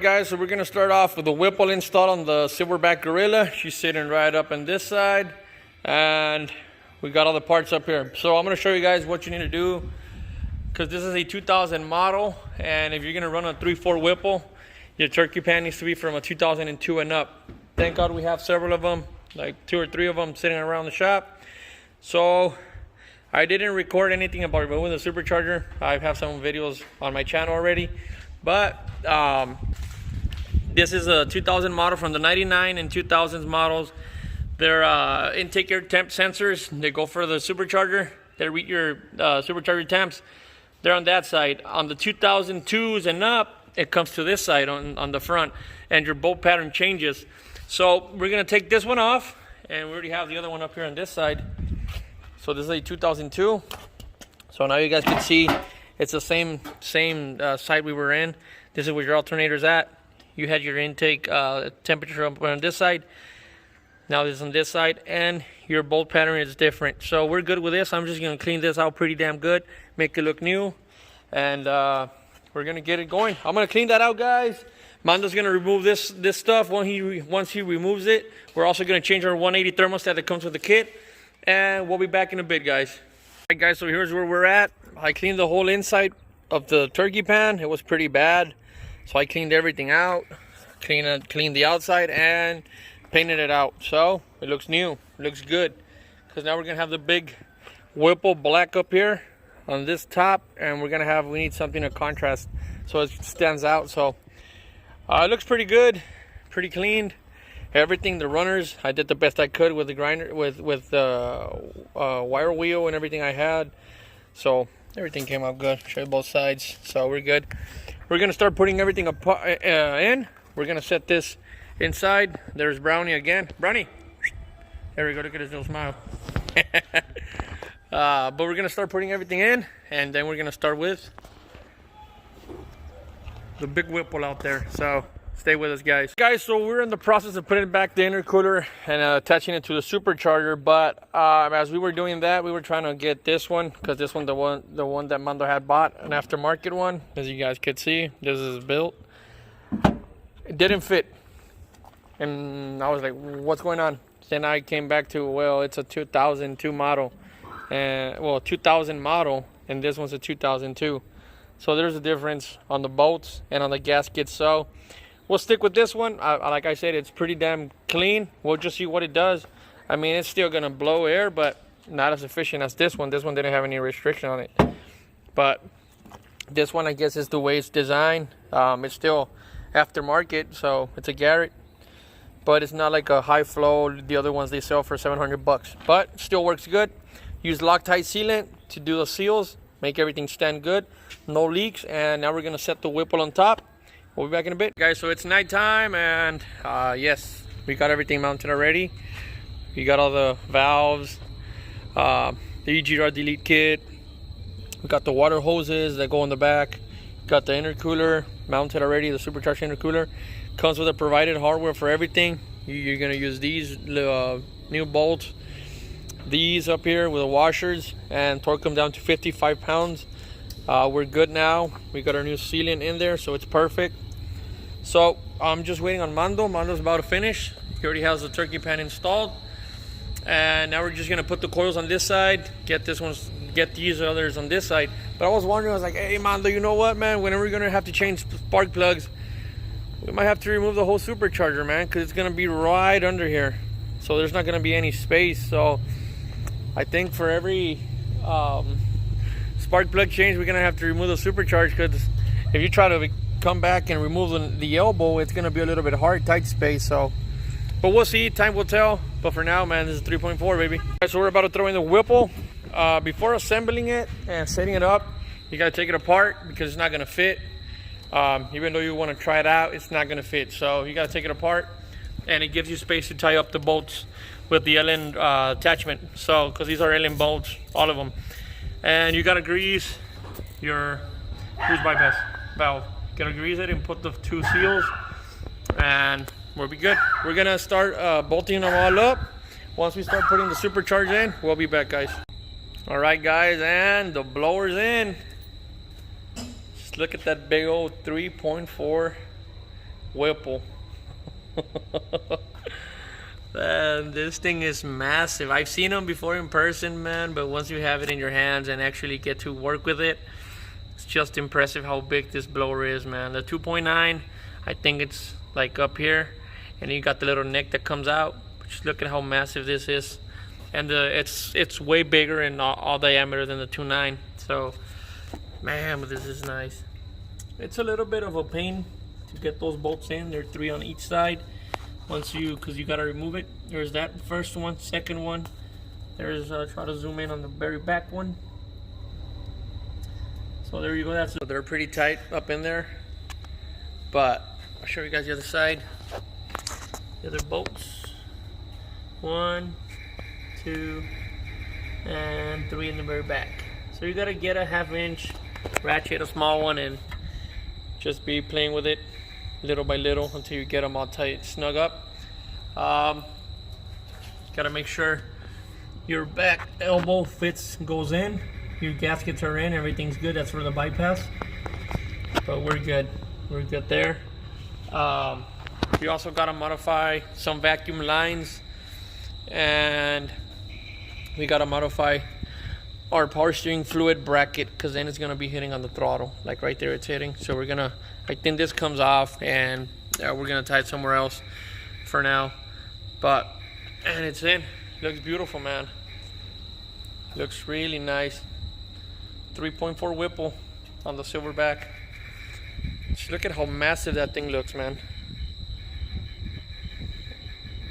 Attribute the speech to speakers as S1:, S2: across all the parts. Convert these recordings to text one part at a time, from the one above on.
S1: Guys, so we're gonna start off with the Whipple install on the Silverback Gorilla. She's sitting right up on this side, and we got all the parts up here. So I'm gonna show you guys what you need to do, because this is a 2000 model, and if you're gonna run a 3/4 Whipple, your turkey pan needs to be from a 2002 and up. Thank God we have several of them, like 2 or 3 of them sitting around the shop. So I didn't record anything about removing the supercharger. I have some videos on my channel already, but this is a 2000 model from the 99 and 2000s models. They're intake air temp sensors. They go for the supercharger. They read your supercharger temps. They're on that side. On the 2002s and up, it comes to this side on the front, and your bolt pattern changes. So we're gonna take this one off, and we already have the other one up here on this side. So this is a 2002. So now you guys can see it's the same side we were in. This is where your alternator's at. You had your intake temperature up on this side. Now this is on this side, and your bolt pattern is different. So we're good with this. I'm just gonna clean this out pretty damn good, make it look new, and we're gonna get it going. I'm gonna clean that out, guys. Mando's gonna remove this stuff once he removes it. We're also gonna change our 180 thermostat that comes with the kit, and we'll be back in a bit, guys. All right, guys. So here's where we're at. I cleaned the whole inside of the turkey pan. It was pretty bad. So I cleaned everything out, cleaned the outside, and painted it out. So it looks new, it looks good. Because now we're gonna have the big Whipple black up here on this top, and we need something to contrast so it stands out. So it looks pretty good, pretty cleaned. Everything, the runners, I did the best I could with the grinder, with the wire wheel and everything I had. So everything came out good. Show you both sides. So we're good. We're gonna start putting everything in. We're gonna set this inside. There's Brownie again. Brownie, there we go. Look at his little smile. But we're gonna start putting everything in, and then we're gonna start with the big Whipple out there. So stay with us, guys. So we're in the process of putting back the intercooler and attaching it to the supercharger. But as we were doing that, we were trying to get this one, because this one, the one that Mando had bought, an aftermarket one, as you guys could see. This is built. It didn't fit, and I was like, "What's going on?" Then I came back to, well, it's a 2002 model, and 2000 model, and this one's a 2002. So there's a difference on the bolts and on the gaskets. So we'll stick with this one. Like I said, it's pretty damn clean. We'll just see what it does. I mean, it's still gonna blow air, but not as efficient as this one. This one didn't have any restriction on it. But this one, I guess, is the way it's designed. It's still aftermarket, so it's a Garrett, but it's not like a high flow. The other ones they sell for $700, but still works good. Use Loctite sealant to do the seals, make everything stand good, no leaks. And now we're gonna set the Whipple on top. We'll be back in a bit, guys. So it's nighttime, and yes, we got everything mounted already. We got all the valves, the EGR delete kit. We got the water hoses that go in the back. Got the intercooler mounted already, the supercharged intercooler. Comes with a provided hardware for everything. You're gonna use these new bolts, these up here with the washers, and torque them down to 55 pounds. We're good now. We got our new sealant in there, so it's perfect. So I'm just waiting on Mando. Mando's about to finish. He already has the turkey pan installed, and now we're just gonna put the coils on this side, get these others on this side. But I was wondering, I was like, hey Mando, you know what, man, whenever we're gonna have to change spark plugs, we might have to remove the whole supercharger, man, because it's gonna be right under here, so there's not gonna be any space. So I think for every spark plug change, we're gonna have to remove the supercharger, because if you try to come back and remove the elbow, it's gonna be a little bit hard, tight space. So, but we'll see, time will tell. But for now, man, this is 3.4, baby. So we're about to throw in the Whipple. Before assembling it and setting it up, you gotta take it apart, because it's not gonna fit. Even though you want to try it out, it's not gonna fit. So you gotta take it apart, and it gives you space to tie up the bolts with the Allen attachment. So, because these are Allen bolts, all of them. And you gotta grease your grease bypass valve. You gotta grease it and put the 2 seals, and we'll be good. We're gonna start bolting them all up. Once we start putting the supercharger in, we'll be back, guys. All right, guys, and the blower's in. Just look at that big old 3.4 Whipple. Man, this thing is massive. I've seen them before in person, man, but once you have it in your hands and actually get to work with it, it's just impressive how big this blower is, man. The 2.9, I think it's like up here, and you got the little neck that comes out. Just look at how massive this is, and it's way bigger in all diameter than the 2.9. So, man, but this is nice. It's a little bit of a pain to get those bolts in. There are 3 on each side. Because you gotta remove it. There's that first one, second one. There's try to zoom in on the very back one. So there you go. They're pretty tight up in there. But I'll show you guys the other side. The other bolts. 1, 2, and 3 in the very back. So you gotta get a 1/2 inch ratchet, a small one, and just be playing with it little by little until you get them all tight, snug up. Gotta make sure your back elbow goes in, your gaskets are in, everything's good. That's for the bypass, but we're good there. We also gotta modify some vacuum lines, and we gotta modify our power steering fluid bracket, because then it's gonna be hitting on the throttle, like right there it's hitting. So we're gonna, I think this comes off, and we're gonna tie it somewhere else for now. And it's in. Looks beautiful, man. Looks really nice. 3.4 Whipple on the silverback. Just look at how massive that thing looks, man.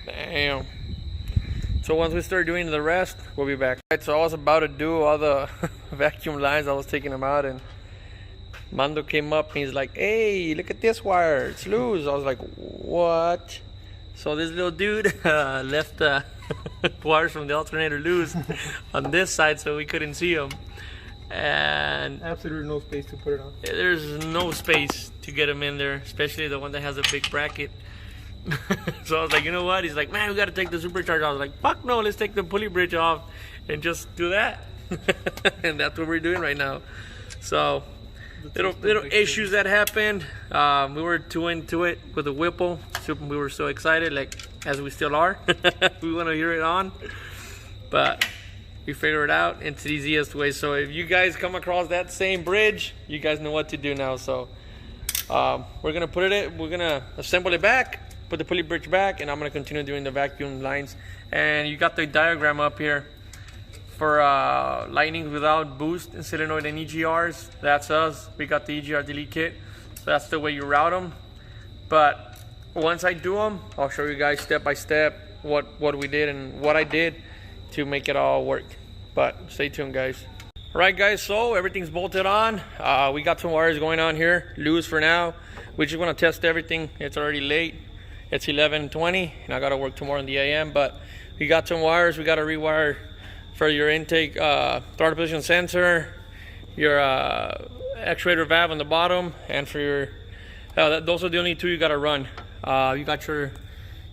S1: Damn. So once we start doing the rest, we'll be back. Right, so I was about to do all the vacuum lines. I was taking them out, and Mando came up and he's like, "Hey, look at this wire, it's loose." I was like, "What?" So this little dude left the wires from the alternator loose on this side, so we couldn't see them. And
S2: absolutely no space to put it on.
S1: There's no space to get them in there, especially the one that has a big bracket. So I was like, you know what? He's like, "Man, we gotta take the supercharger." I was like, "Fuck no, let's take the pulley bridge off and just do that." And that's what we're doing right now. So little issues that happened. We were too into it with the Whipple. We were so excited, like, as we still are. We want to hear it on, but we figured it out. It's the easiest way. So if you guys come across that same bridge, you guys know what to do now. So we're gonna assemble it back, put the pulley bridge back, and I'm gonna continue doing the vacuum lines. And you got the diagram up here for Lightning without boost and solenoid and EGRs. That's us. We got the EGR delete kit, so that's the way you route them. But once I do them, I'll show you guys step by step what we did and what I did to make it all work. But stay tuned, guys. All right, guys, so everything's bolted on. We got some wires going on here, loose for now. We just want to test everything. It's already late. It's 11:20, and I got to work tomorrow in the AM. But we got some wires. We got to rewire for your intake throttle position sensor, your actuator valve on the bottom, and for your those are the only two you got to run. You got your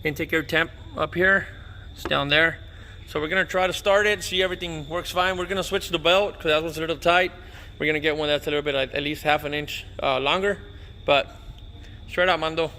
S1: intake air temp up here. It's down there. So we're gonna try to start it, see everything works fine. We're gonna switch the belt because that one's a little tight. We're gonna get one that's a little bit, at least 1/2 inch longer. But straight out, Mando.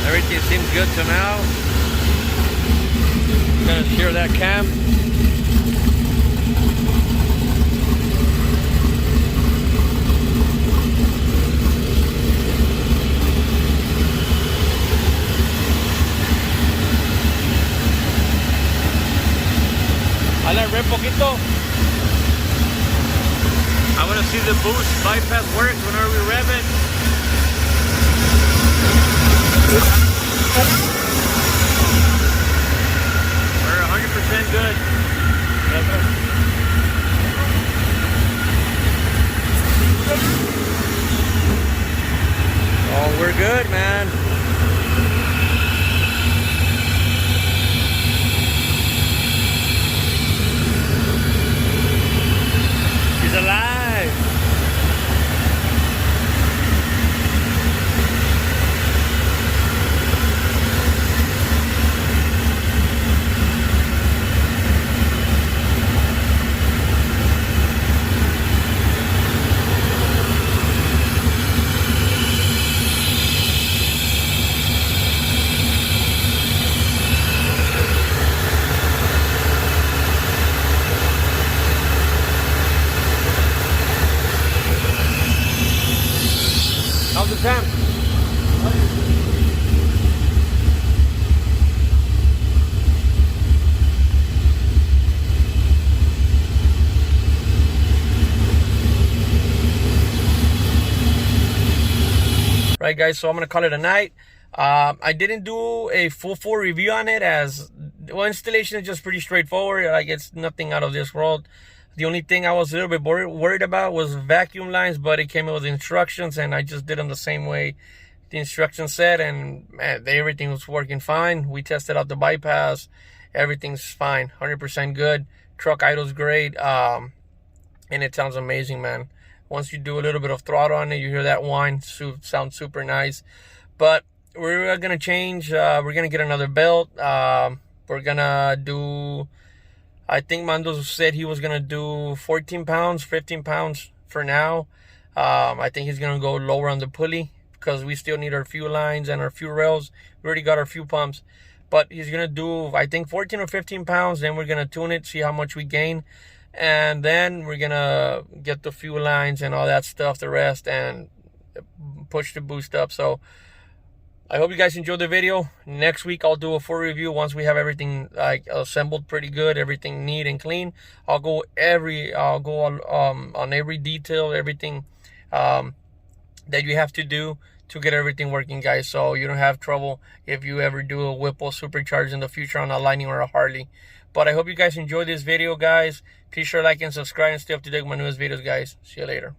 S1: Everything seems good to now. I'm gonna shear that cam. I let rip poquito. I want to see the boost bypass works whenever we rev it. we're good. Oh, we're good, man. He's alive. How's the temp? Right, guys, so I'm gonna call it a night. I didn't do a full review on it, as well, installation is just pretty straightforward. Like, it's nothing out of this world. The only thing I was a little bit worried about was vacuum lines, but it came with instructions, and I just did them the same way the instructions said, and man, everything was working fine. We tested out the bypass, everything's fine, 100% good. Truck idle's great, and it sounds amazing, man. Once you do a little bit of throttle on it, you hear that whine, sounds super nice. But we're gonna change. We're gonna get another belt. We're gonna do, I think Mando said he was gonna do 14 pounds, 15 pounds for now. I think he's gonna go lower on the pulley because we still need our fuel lines and our fuel rails. We already got our fuel pumps, but he's gonna do, I think, 14 or 15 pounds. Then we're gonna tune it, see how much we gain, and then we're gonna get the fuel lines and all that stuff, the rest, and push the boost up. So I hope you guys enjoyed the video. Next week I'll do a full review once we have everything like assembled pretty good, everything neat and clean. I'll go on every detail, everything that you have to do to get everything working, guys, so you don't have trouble if you ever do a Whipple supercharge in the future on a Lightning or a Harley. But I hope you guys enjoyed this video, guys. Please share, like, and subscribe, and stay up to date with my newest videos, guys. See you later.